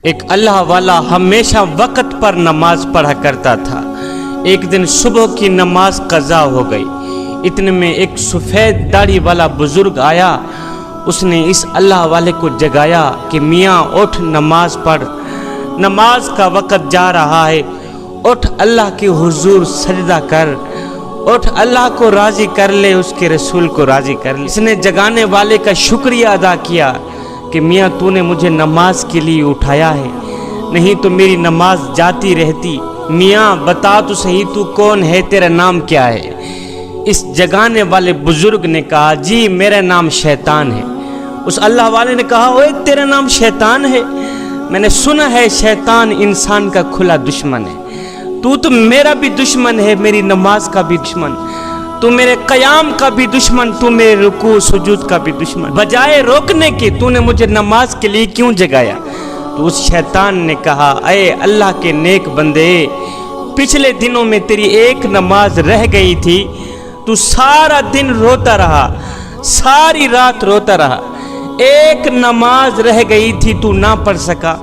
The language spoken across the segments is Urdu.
ایک اللہ والا ہمیشہ وقت پر نماز پڑھا کرتا تھا۔ ایک دن صبح کی نماز قضا ہو گئی، اتنے میں ایک سفید داڑھی والا بزرگ آیا۔ اس نے اس اللہ والے کو جگایا کہ میاں اٹھ، نماز پڑھ، نماز کا وقت جا رہا ہے، اٹھ اللہ کے حضور سجدہ کر، اٹھ اللہ کو راضی کر لے، اس کے رسول کو راضی کر لے۔ اس نے جگانے والے کا شکریہ ادا کیا کہ میاں تو نے مجھے نماز کے لیے اٹھایا ہے، نہیں تو میری نماز جاتی رہتی۔ میاں بتا تو صحیح تو کون ہے، تیرا نام کیا ہے؟ اس جگانے والے بزرگ نے کہا جی میرا نام شیطان ہے۔ اس اللہ والے نے کہا اوے تیرا نام شیطان ہے؟ میں نے سنا ہے شیطان انسان کا کھلا دشمن ہے، تو میرا بھی دشمن ہے، میری نماز کا بھی دشمن، تو میرے قیام کا بھی دشمن، تو میرے رکوع سجود کا بھی دشمن، بجائے روکنے کے تو نے مجھے نماز کے لیے کیوں جگایا؟ تو اس شیطان نے کہا اے اللہ کے نیک بندے، پچھلے دنوں میں تیری ایک نماز رہ گئی تھی، تو سارا دن روتا رہا، ساری رات روتا رہا، ایک نماز رہ گئی تھی تو نہ پڑھ سکا،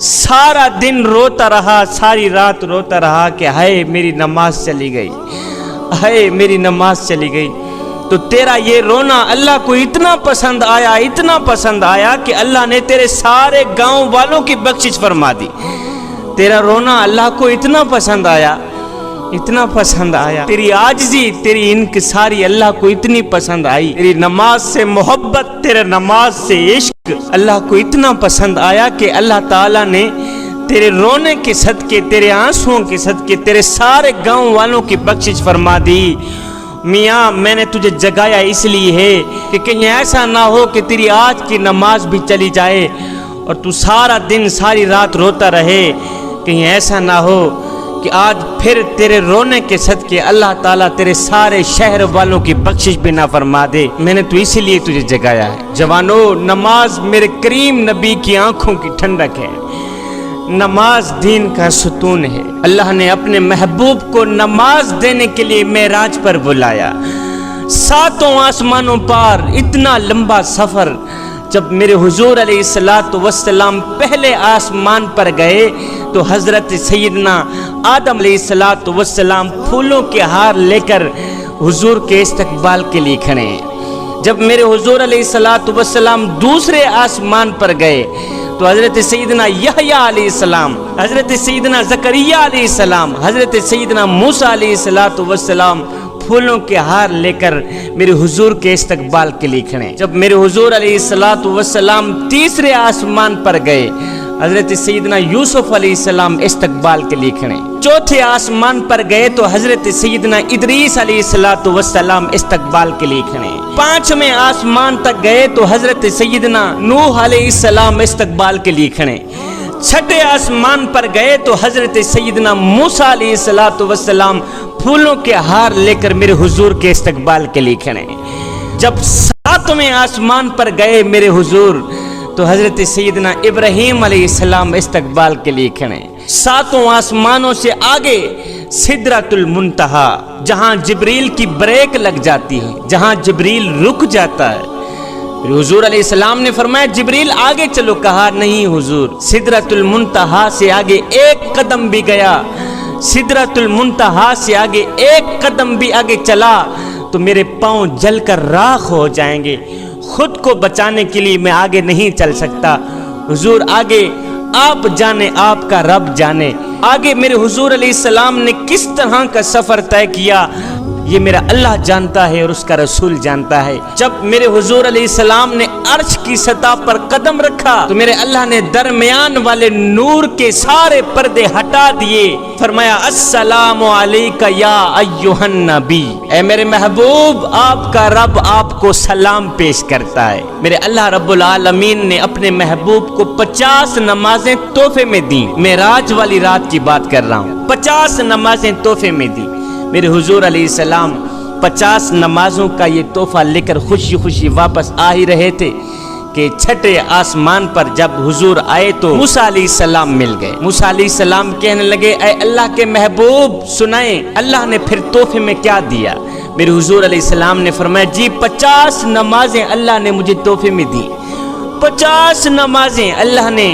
سارا دن روتا رہا، ساری رات روتا رہا کہ ہائے میری نماز چلی گئی، ہائے میری نماز چلی گئی۔ تو تیرا یہ رونا اللہ کو اتنا پسند آیا، اتنا پسند آیا کہ اللہ نے تیرے سارے گاؤں والوں کی بخشش فرما دی۔ تیرا رونا اللہ کو اتنا پسند آیا، اتنا پسند آیا، تیری عاجزی، تیری انکساری اللہ کو اتنی پسند آئی، تیری نماز سے محبت، تیرے نماز سے عشق اللہ کو اتنا پسند آیا کہ اللہ تعالیٰ نے تیرے رونے کے صدقے، تیرے آنسوؤں کے صدقے تیرے سارے گاؤں والوں کی بخشش فرما دی۔ میاں میں نے تجھے جگایا اس لیے ہے کہ کہیں ایسا نہ ہو کہ تیری آج کی نماز بھی چلی جائے اور تو سارا دن ساری رات روتا رہے، کہیں ایسا نہ ہو کہ آج پھر تیرے رونے کے صدقے اللہ تعالیٰ تیرے سارے شہر والوں کی بخشش بھی نہ فرما دے۔ میں نے تو اسی لیے تجھے جگایا ہے۔ جوانو، نماز میرے کریم نبی کی آنکھوں کی ٹھنڈک ہے، نماز دین کا ستون ہے۔ اللہ نے اپنے محبوب کو نماز دینے کے لیے معراج پر بلایا، ساتوں آسمانوں پار اتنا لمبا سفر۔ جب میرے حضور علیہ السلام پہلے آسمان پر گئے تو حضرت سیدنا آدم علیہ السلام پھولوں کے ہار لے کر حضور کے استقبال کے لیے کھڑے ہیں۔ جب میرے حضور علیہ السلام دوسرے آسمان پر گئے تو حضرت سیدنا یحییٰ علیہ السلام، حضرت سیدنا زکریا علیہ السلام، حضرت سیدنا موسیٰ علیہ السلام پھولوں کے ہار لے کر میرے حضور کے استقبال کے لیے کھڑے۔ جب میرے حضور علیہ السلام تیسرے آسمان پر گئے، حضرت سیدنا یوسف علیہ السلام استقبال کے لیے کھڑے۔ چوتھے آسمان پر گئے تو حضرت سیدنا ادریس علیہ السلام استقبال کے لیے کھڑے۔ پانچویں آسمان تک گئے تو حضرت سیدنا نوح علیہ السلام استقبال کے لیے کھڑے۔ چھٹے آسمان پر گئے تو حضرت سیدنا موسیٰ علیہ السلام پھولوں کے ہار لے کر میرے حضور کے استقبال کے لیے کھڑے۔ جب ساتویں آسمان پر گئے میرے حضور تو حضرت سیدنا ابراہیم علیہ السلام استقبال کے لیے کھڑے۔ ساتوں آسمانوں سے آگے سدرۃ المنتہا، جہاں جبریل کی بریک لگ جاتی ہے، جہاں جبریل رک جاتا ہے۔ حضور علیہ السلام نے فرمایا جبریل آگے چلو، کہا نہیں حضور، سدرۃ المنتہا سے آگے ایک قدم بھی گیا، سدرۃ المنتہا سے آگے ایک قدم بھی آگے چلا تو میرے پاؤں جل کر راکھ ہو جائیں گے، خود کو بچانے کے لیے میں آگے نہیں چل سکتا۔ حضور آگے آپ جانے، آپ کا رب جانے، آگے میرے حضور علیہ السلام نے کس طرح کا سفر طے کیا یہ میرا اللہ جانتا ہے اور اس کا رسول جانتا ہے۔ جب میرے حضور علیہ السلام نے عرش کی سطح پر قدم رکھا تو میرے اللہ نے درمیان والے نور کے سارے پردے ہٹا دیے، فرمایا السلام علیکہ یا ایھا النبی، اے میرے محبوب آپ کا رب آپ کو سلام پیش کرتا ہے۔ میرے اللہ رب العالمین نے اپنے محبوب کو 50 نمازیں تحفے میں دیں، معراج والی رات کی بات کر رہا ہوں، 50 نمازیں تحفے میں دیں۔ میرے حضور علیہ السلام 50 نمازوں کا یہ تحفہ لے کر خوشی خوشی واپس آ ہی رہے تھے کہ چھٹے آسمان پر جب حضور آئے تو موسیٰ علیہ السلام مل گئے۔ موسیٰ علیہ السلام کہنے لگے اے اللہ کے محبوب سنائیں اللہ نے پھر تحفے میں کیا دیا؟ میرے حضور علیہ السلام نے فرمایا جی 50 نمازیں اللہ نے مجھے تحفے میں دی، 50 نمازیں اللہ نے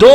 2